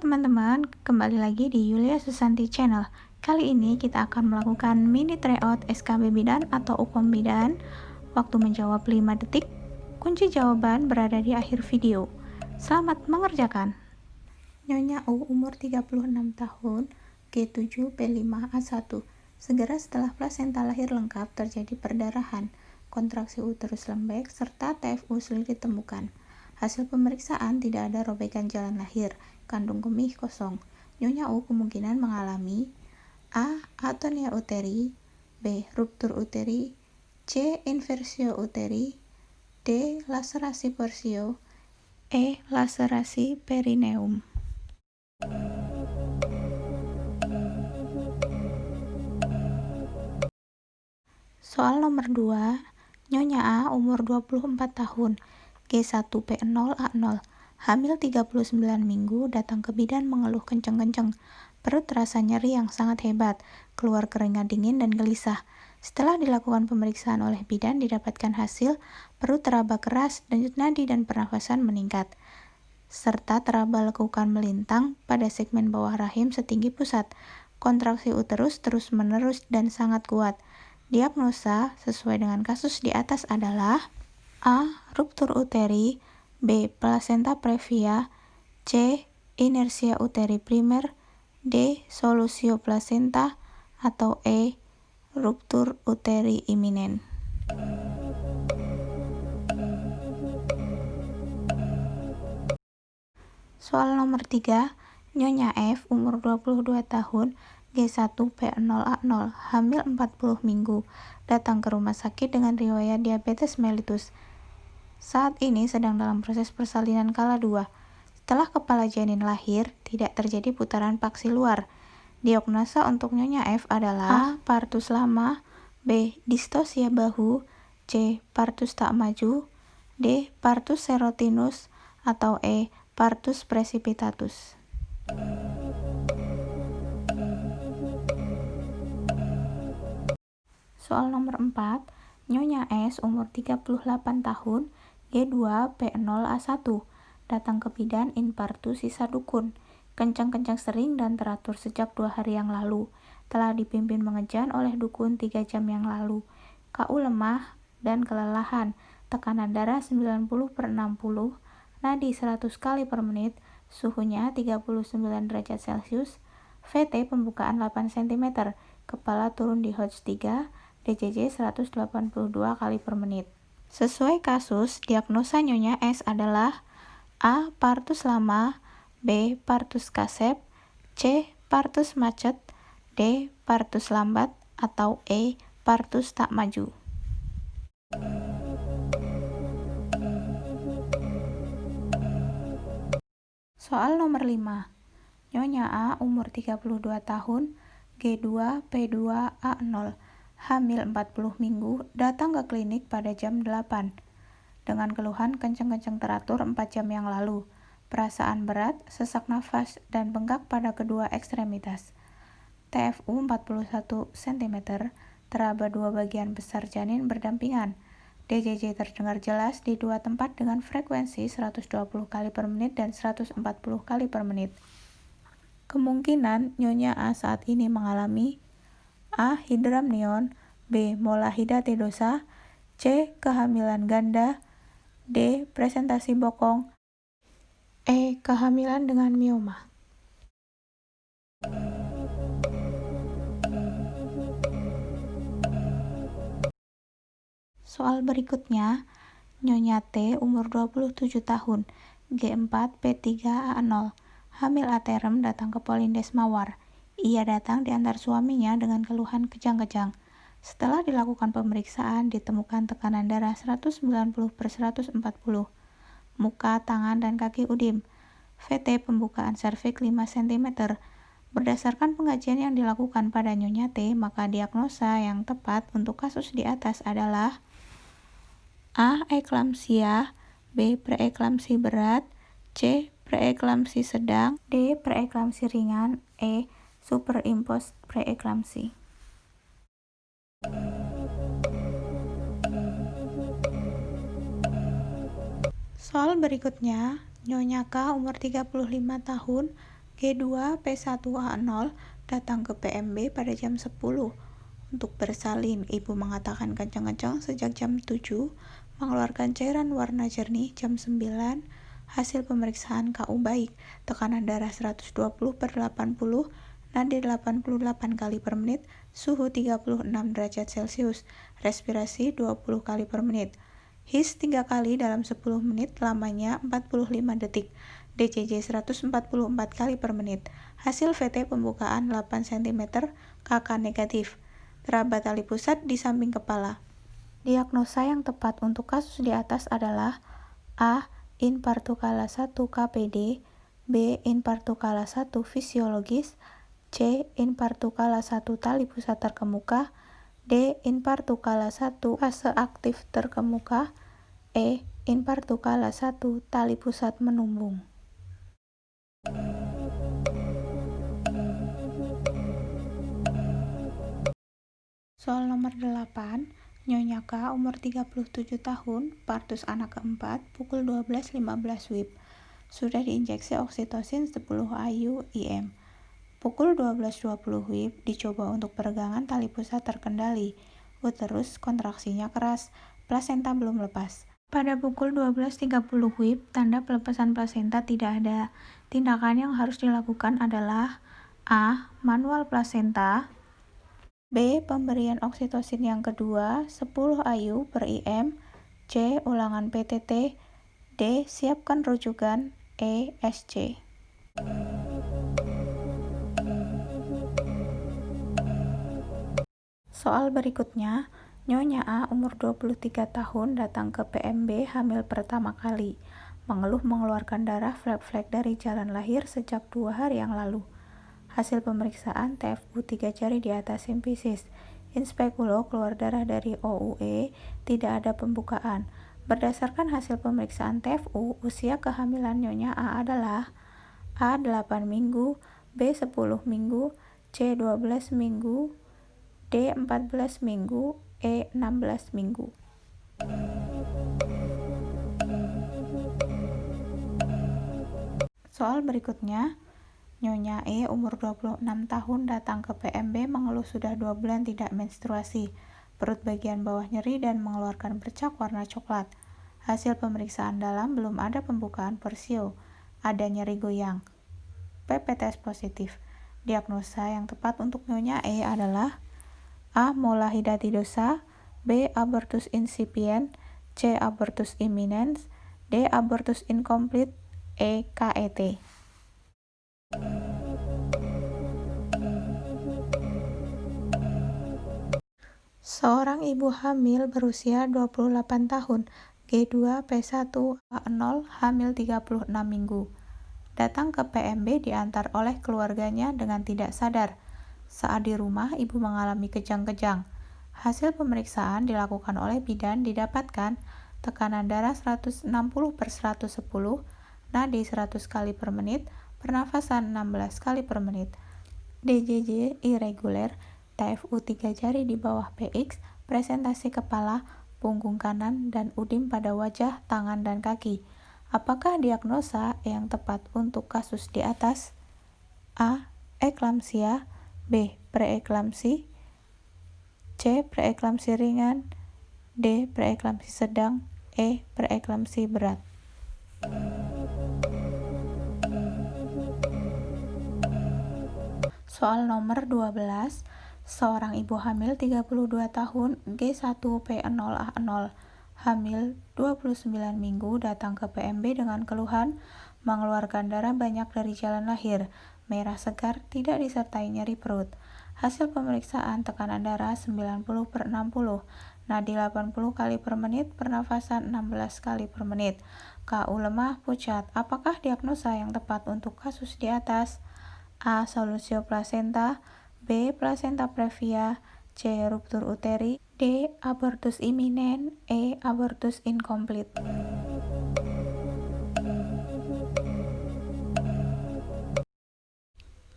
teman-teman, kembali lagi di Yulia Susanti Channel. Kali ini kita akan melakukan mini tryout SKB Bidan atau UKOM Bidan. Waktu menjawab 5 detik, kunci jawaban berada di akhir video. Selamat mengerjakan. Nyonya U umur 36 tahun, G7P5A1. Segera setelah plasenta lahir lengkap terjadi perdarahan, kontraksi uterus lembek, serta TFU sulit ditemukan. Hasil pemeriksaan tidak ada robekan jalan lahir, kandung kemih kosong. Nyonya U kemungkinan mengalami A. Atonia uteri, B. Ruptur uteri, C. Inversio uteri, D. Laserasi porsio, E. Laserasi perineum. Soal nomor 2, Nyonya A umur 24 tahun, G1P0A0, hamil 39 minggu, datang ke bidan mengeluh kenceng-kenceng. Perut terasa nyeri yang sangat hebat, keluar keringat dingin dan gelisah. Setelah dilakukan pemeriksaan oleh bidan, didapatkan hasil perut teraba keras, denyut nadi dan pernafasan meningkat, serta teraba lekukan melintang pada segmen bawah rahim setinggi pusat. Kontraksi uterus terus-menerus dan sangat kuat. Diagnosa sesuai dengan kasus di atas adalah A. Ruptur uteri, B. Plasenta previa, C. Inersia uteri primer, D. Solusio plasenta, atau E. Ruptur uteri iminen. Soal nomor 3, Nyonya F umur 22 tahun, G1P0A0, hamil 40 minggu, datang ke rumah sakit dengan riwayat diabetes mellitus. Saat ini sedang dalam proses persalinan kala 2. Setelah kepala janin lahir, tidak terjadi putaran paksi luar. Diagnosa untuk Nyonya F adalah A. Partus lama, B. Distosia bahu, C. Partus tak maju, D. Partus serotinus, atau E. Partus precipitatus. Soal nomor 4, Nyonya S umur 38 tahun, G2P0A1, datang ke bidan infartus sisa dukun. Kencang-kencang sering dan teratur sejak 2 hari yang lalu. Telah dipimpin mengejan oleh dukun 3 jam yang lalu. KU lemah dan kelelahan. Tekanan darah 90/60, nadi 100 kali per menit, suhunya 39 derajat Celcius, VT pembukaan 8 cm, kepala turun di Hodge 3, DJJ 182 kali per menit. Sesuai kasus, diagnosa Nyonya S adalah A. Partus lama, B. Partus kasep, C. Partus macet, D. Partus lambat, atau E. Partus tak maju. Soal nomor 5, Nyonya A umur 32 tahun, G2P2A0, hamil 40 minggu, datang ke klinik pada jam 8 dengan keluhan kencang-kencang teratur 4 jam yang lalu, perasaan berat, sesak nafas, dan bengkak pada kedua ekstremitas. TFU 41 cm, teraba 2 bagian besar janin berdampingan. DJJ terdengar jelas di 2 tempat dengan frekuensi 120 kali per menit dan 140 kali per menit. Kemungkinan Nyonya A saat ini mengalami A. Hidramnion, B. Mola hidatedosa, C. Kehamilan ganda, D. Presentasi bokong, E. Kehamilan dengan mioma. Soal berikutnya, Nyonya T umur 27 tahun, G4P3A0, hamil aterem, datang ke Polindes Mawar. Ia datang diantar suaminya dengan keluhan kejang-kejang. Setelah dilakukan pemeriksaan, ditemukan tekanan darah 190/140, muka, tangan, dan kaki udim, VT pembukaan serviks 5 cm. Berdasarkan pengajian yang dilakukan pada Nyonya T, maka diagnosa yang tepat untuk kasus di atas adalah A. Eklamsia, B. Preeklamsi berat, C. Preeklamsi sedang, D. Preeklamsi ringan, E. Superimposed preeklamsi. Soal berikutnya, Nyonya K umur 35 tahun, G2P1A0 datang ke PMB pada jam 10 untuk bersalin. Ibu mengatakan kencang-kencang sejak jam 7, mengeluarkan cairan warna jernih jam 9. Hasil pemeriksaan KU baik, tekanan darah 120/80, nadi 88 kali per menit, suhu 36 derajat Celcius, respirasi 20 kali per menit. HIS 3 kali dalam 10 menit, lamanya 45 detik. DCJ 144 kali per menit. Hasil VT pembukaan 8 cm, KK negatif. Teraba tali pusat di samping kepala. Diagnosa yang tepat untuk kasus di atas adalah A. Infartu kala 1 KPD, B. Infartu kala 1 fisiologis, C. Infartu kala 1 tali pusat terkemuka, D. Infartu kala 1 fase aktif terkemuka, E. Infartu kala 1 tali pusat menumbung. Soal nomor 8, Nyonya K umur 37 tahun, partus anak keempat, pukul 12.15 WIB. Sudah diinjeksi oksitosin 10 IU IM. Pukul 12.20 WIB dicoba untuk peregangan tali pusat terkendali. Uterus kontraksinya keras, plasenta belum lepas. Pada pukul 12.30 WIB, tanda pelepasan plasenta tidak ada. Tindakan yang harus dilakukan adalah A. Manual plasenta, B. Pemberian oksitosin yang kedua 10 IU per IM, C. Ulangan PTT, D. Siapkan rujukan, E. SC. Soal berikutnya, Nyonya A umur 23 tahun datang ke PMB hamil pertama kali, mengeluh mengeluarkan darah flek-flek dari jalan lahir sejak 2 hari yang lalu. Hasil pemeriksaan TFU 3 jari di atas simfisis. Inspekulo keluar darah dari OUE, tidak ada pembukaan. Berdasarkan hasil pemeriksaan TFU, usia kehamilan Nyonya A adalah A 8 minggu, B 10 minggu, C 12 minggu, D 14 minggu, E 16 minggu. Soal berikutnya, Nyonya E umur 26 tahun datang ke PMB mengeluh sudah 2 bulan tidak menstruasi, perut bagian bawah nyeri dan mengeluarkan bercak warna coklat. Hasil pemeriksaan dalam belum ada pembukaan persio, ada nyeri goyang. PPTS positif. Diagnosa yang tepat untuk Nyonya E adalah A. Mola hidatidosa, B. Abortus incipient, C. Abortus imminens, D. Abortus incomplete, E. KET. Seorang ibu hamil berusia 28 tahun, G2P1A0, hamil 36 minggu. Datang ke PMB diantar oleh keluarganya dengan tidak sadar. Saat di rumah, ibu mengalami kejang-kejang. Hasil pemeriksaan dilakukan oleh bidan didapatkan tekanan darah 160/110, nadi 100 kali per menit, pernafasan 16 kali per menit. DJJ irreguler, TFU 3 jari di bawah PX, presentasi kepala, punggung kanan, dan udim pada wajah, tangan, dan kaki. Apakah diagnosa yang tepat untuk kasus di atas? A. Eklamsia, B. Preeklamsi, C. Preeklamsi ringan, D. Preeklamsi sedang, E. Preeklamsi berat. Soal nomor 12, seorang ibu hamil 32 tahun, G1P0A0, hamil 29 minggu datang ke PMB dengan keluhan mengeluarkan darah banyak dari jalan lahir, merah segar, tidak disertai nyeri perut. Hasil pemeriksaan tekanan darah 90/60, nadi 80 kali per menit, pernafasan 16 kali per menit. KU lemah pucat. Apakah diagnosa yang tepat untuk kasus di atas? A. Solusio plasenta, B. Plasenta previa, C. Ruptur uteri, D. Abortus iminen, E. Abortus incomplete.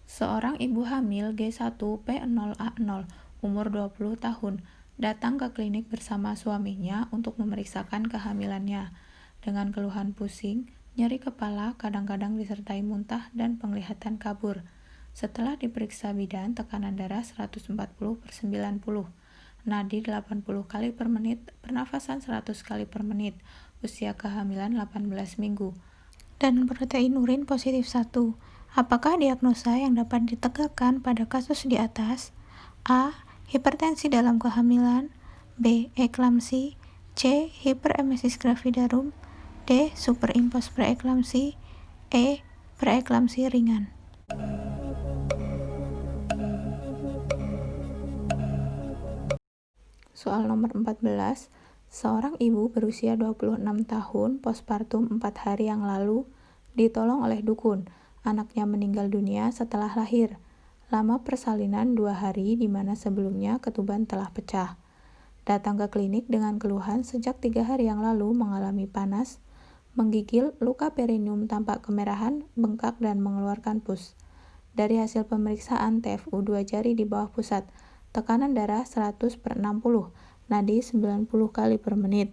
Seorang ibu hamil G1P0A0, umur 20 tahun, datang ke klinik bersama suaminya untuk memeriksakan kehamilannya. Dengan keluhan pusing, nyeri kepala, kadang-kadang disertai muntah dan penglihatan kabur. Setelah diperiksa bidan, tekanan darah 140/90, nadi 80 kali per menit, pernafasan 100 kali per menit, usia kehamilan 18 minggu, dan protein urin positif 1. Apakah diagnosa yang dapat ditegakkan pada kasus di atas? A. Hipertensi dalam kehamilan. B. Eklamsi. C. Hiperemesis gravidarum. D. Superimpos preeklamsi. E. Preeklamsi ringan. Soal nomor 14. Seorang ibu berusia 26 tahun postpartum 4 hari yang lalu ditolong oleh dukun. Anaknya meninggal dunia setelah lahir. Lama persalinan 2 hari di mana sebelumnya ketuban telah pecah. Datang ke klinik dengan keluhan sejak 3 hari yang lalu mengalami panas, menggigil, luka perineum tampak kemerahan, bengkak dan mengeluarkan pus. Dari hasil pemeriksaan TFU 2 jari di bawah pusat, tekanan darah 100/60, nadi 90 kali per menit.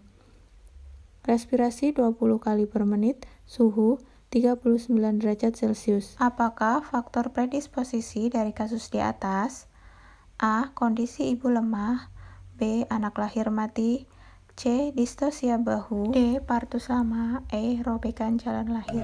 Respirasi 20 kali per menit, suhu 39 derajat Celcius. Apakah faktor predisposisi dari kasus di atas? A. Kondisi ibu lemah. B. Anak lahir mati. C. Distosia bahu. D. Partus lama. E. Robekan jalan lahir.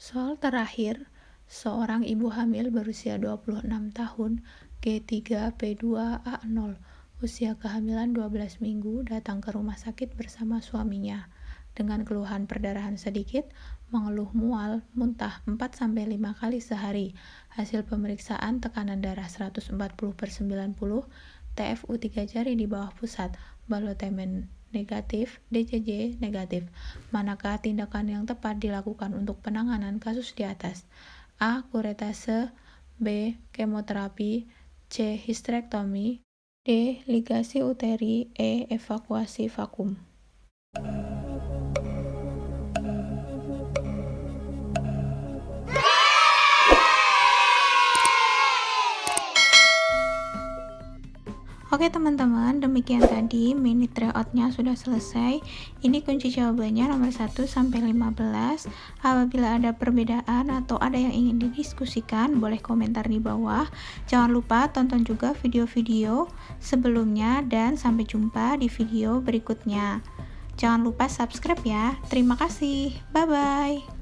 Soal terakhir, seorang ibu hamil berusia 26 tahun, G3P2A0, usia kehamilan 12 minggu, datang ke rumah sakit bersama suaminya dengan keluhan perdarahan sedikit, mengeluh mual, muntah 4-5 kali sehari. Hasil pemeriksaan tekanan darah 140/90, TFU 3 jari di bawah pusat, balotemen negatif, DCJ negatif. Manakah tindakan yang tepat dilakukan untuk penanganan kasus di atas? A. Kuretase. B. Kemoterapi. C. Histerektomi. D. Ligasi uteri. E. Evakuasi vakum. Oke teman-teman, demikian tadi mini tryout-nya sudah selesai. Ini kunci jawabannya nomor 1 sampai 15. Apabila ada perbedaan atau ada yang ingin didiskusikan, boleh komentar di bawah. Jangan lupa tonton juga video-video sebelumnya dan sampai jumpa di video berikutnya. Jangan lupa subscribe ya. Terima kasih. Bye-bye.